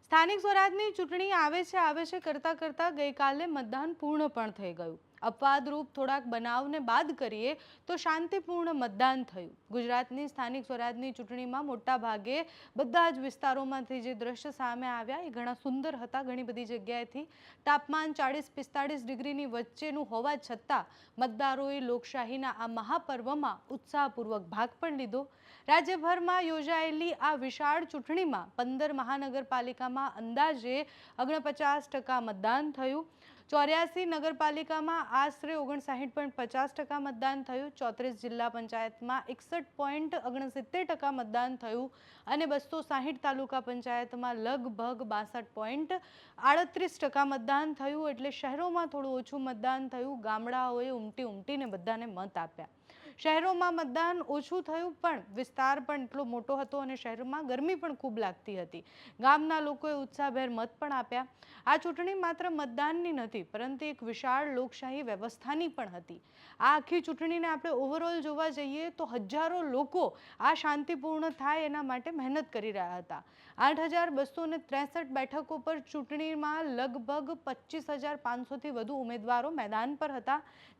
સ્થાનિક સ્વરાજની ચૂંટણી આવે છે કરતા ગઈકાલે મતદાન પૂર્ણ પણ થઈ ગયું। અપવાદરૂપ થોડાક બનાવને બાદ કરીએ તો શાંતિપૂર્ણ મતદાન થયું। ગુજરાતની સ્થાનિક સ્વરાજની ચૂંટણીમાં મોટા ભાગે બધા જ વિસ્તારોમાંથી જે દ્રશ્ય સામે આવ્યા એ ઘણા સુંદર હતા। ઘણી બધી જગ્યાએથી તાપમાન 40-45 ડિગ્રીની વચ્ચેનું હોવા છતાં મતદારોએ લોકશાહીના આ મહાપર્વમાં ઉત્સાહપૂર્વક ભાગ પણ લીધો। રાજ્યભરમાં યોજાયેલી આ વિશાળ ચૂંટણીમાં 15 મહાનગરપાલિકામાં અંદાજે 49% મતદાન થયું। 84 નગરપાલિકામાં આશરે 59.50% મતદાન થયું। 34 જિલ્લા પંચાયતમાં 61.69% મતદાન થયું અને 260 તાલુકા પંચાયતમાં લગભગ 62.38% મતદાન થયું। એટલે શહેરોમાં થોડું ઓછું મતદાન થયું। ગામડાઓએ ઉમટીને બધાને મત આપ્યા। શહેરોમાં મતદાન ઓછું થયું પણ વિસ્તાર પણ એટલો મોટો હતો અને શહેરમાં ગરમી પણ ખૂબ લાગતી હતી। ગામના લોકોએ ઉત્સાહભેર મત પણ આપ્યા। આ ચૂંટણી માત્ર મતદાનની નથી પરંતુ એક વિશાળ લોકશાહી વ્યવસ્થાની પણ હતી। આ આખી ચૂંટણીને આપણે ઓવરઓલ જોવા જઈએ તો હજારો લોકો આ શાંતિપૂર્ણ થાય એના માટે મહેનત કરી રહ્યા હતા। 8,263 બેઠકો પર ચૂંટણીમાં લગભગ 25,500થી વધુ ઉમેદવારો મેદાન પર હતા।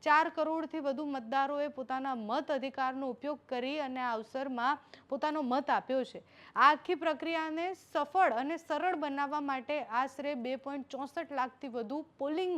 4 કરોડથી વધુ મતદારોએ પોતાના મત અધિકારનો ઉપયોગ કરી અને આ અવસરમાં પોતાનો મત આપ્યો છે। આ આખી પ્રક્રિયાને સફળ અને સરળ બનાવવા માટે આશરે 2.64 લાખથી વધુ પોલિંગ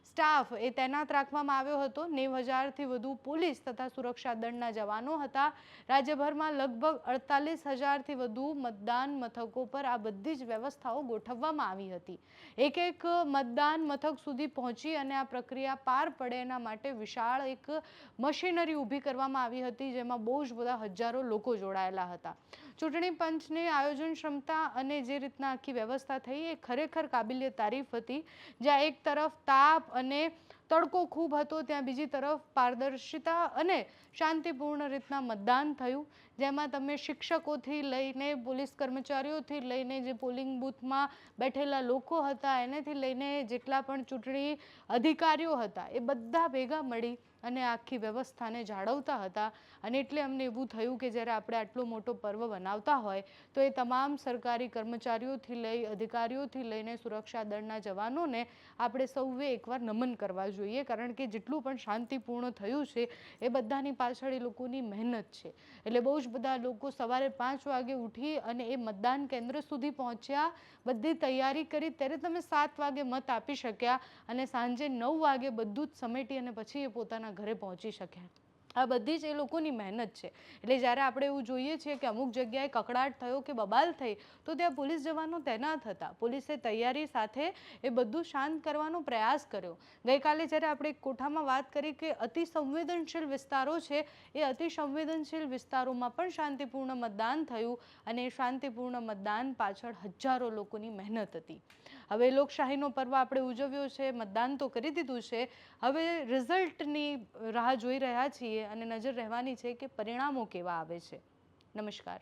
સ્ટાફ તૈનાત રાખવામાં આવ્યો હતો। 90,000થી વધુ પોલીસ તથા સુરક્ષા દળના જવાનો હતા। રાજ્યભરમાં લગભગ 48,000થી વધુ મતદાન મથકો પર આ બધી જ વ્યવસ્થાઓ ગોઠવવામાં આવી હતી। એક મતદાન મથક સુધી પહોંચી અને આ પ્રક્રિયા પાર પડે એના માટે વિશાળ એક મશીનરી ઊભી કરવામાં આવી હતી જેમાં બહુ જ બધા હજારો લોકો જોડાયેલા હતા। ચૂંટણી પંચની આયોજન ક્ષમતા અને જે રીતના આખી વ્યવસ્થા થઈ એ ખરેખર કાબિલે તારીફ હતી। જ્યાં એક તરફ તાપ અને તડકો ખૂબ હતો ત્યાં બીજી તરફ પારદર્શિતા અને શાંતિપૂર્ણ રીતના મતદાન થયું। જેમાં તમે શિક્ષકોથી લઈને પોલીસ કર્મચારીઓથી લઈને જે પોલિંગ બૂથમાં બેઠેલા લોકો હતા એનેથી લઈને જેટલા પણ ચૂંટણી અધિકારીઓ હતા એ બધા ભેગા મળી અને આખી વ્યવસ્થાને જાળવતા હતા। અને એટલે અમને એવું થયું કે જ્યારે આપણે આટલો મોટો પર્વ બનાવતા હોય તો એ તમામ સરકારી કર્મચારીઓથી લઈ અધિકારીઓથી લઈને સુરક્ષા દળના જવાનોને આપણે સૌએ એકવાર નમન કરવા જોઈએ। કારણ કે જેટલું પણ શાંતિપૂર્ણ થયું છે એ બધાની પાછળ એ લોકોની મહેનત છે। એટલે બહુ જ બધા લોકો સવારે 5 વાગે ઉઠી અને એ મતદાન કેન્દ્ર સુધી પહોંચ્યા, બધી તૈયારી કરી ત્યારે તમે 7 વાગે મત આપી શક્યા અને સાંજે 9 વાગે બધું જ સમેટી અને પછી એ પોતાના ઘરે પહોંચી શક્યા। આ બધી જ એ લોકોની મહેનત છે। એટલે જ્યારે આપણે એવું જોઈએ છીએ કે અમુક જગ્યાએ કકડાટ થયો કે બબાલ થઈ તો ત્યાં પોલીસ જવાનો તૈનાત હતા। પોલીસે તૈયારી સાથે એ બધું શાંત કરવાનો પ્રયાસ કર્યો। ગઈકાલે જ્યારે આપણે કોઠામાં વાત કરી કે અતિ સંવેદનશીલ વિસ્તારો છે એ અતિ સંવેદનશીલ વિસ્તારોમાં પણ શાંતિપૂર્ણ મતદાન થયું અને એ શાંતિપૂર્ણ મતદાન પાછળ હજારો લોકોની મહેનત હતી। હવે લોકશાહીનો પર્વ આપણે ઉજવ્યો છે, મતદાન તો કરી દીધું છે, હવે રિઝલ્ટની રાહ જોઈ રહ્યા છીએ અને નજર રહેવાની છે કે પરિણામો કેવા આવે છે। નમસ્કાર।